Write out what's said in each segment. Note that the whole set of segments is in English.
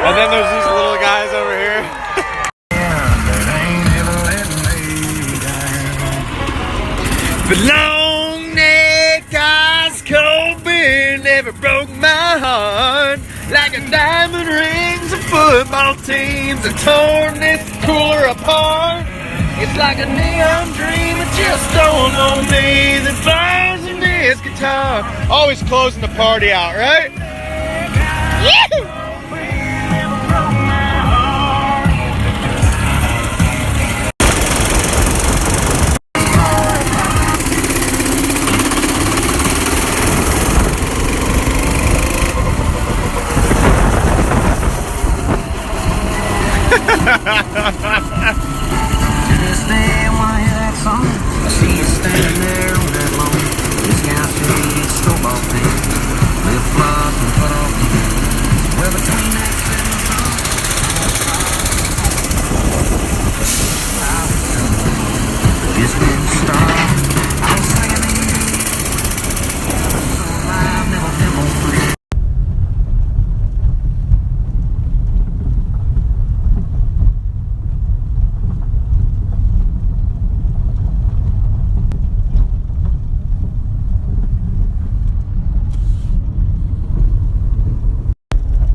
And then there's these little guys over here. But long neck ice cold beer never broke my heart. Like a diamond rings of football teams that torn this cooler apart. It's like a neon dream that just dawned on me that fires in this guitar. Always closing the party out, right? Yeah! I see you standing there on that lawn. This guy said it's snowball thing. Live flop and put off the well between that just didn't stop. I was singing so alive, never been more free.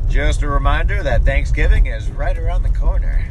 Just a reminder that Thanksgiving is right around the corner.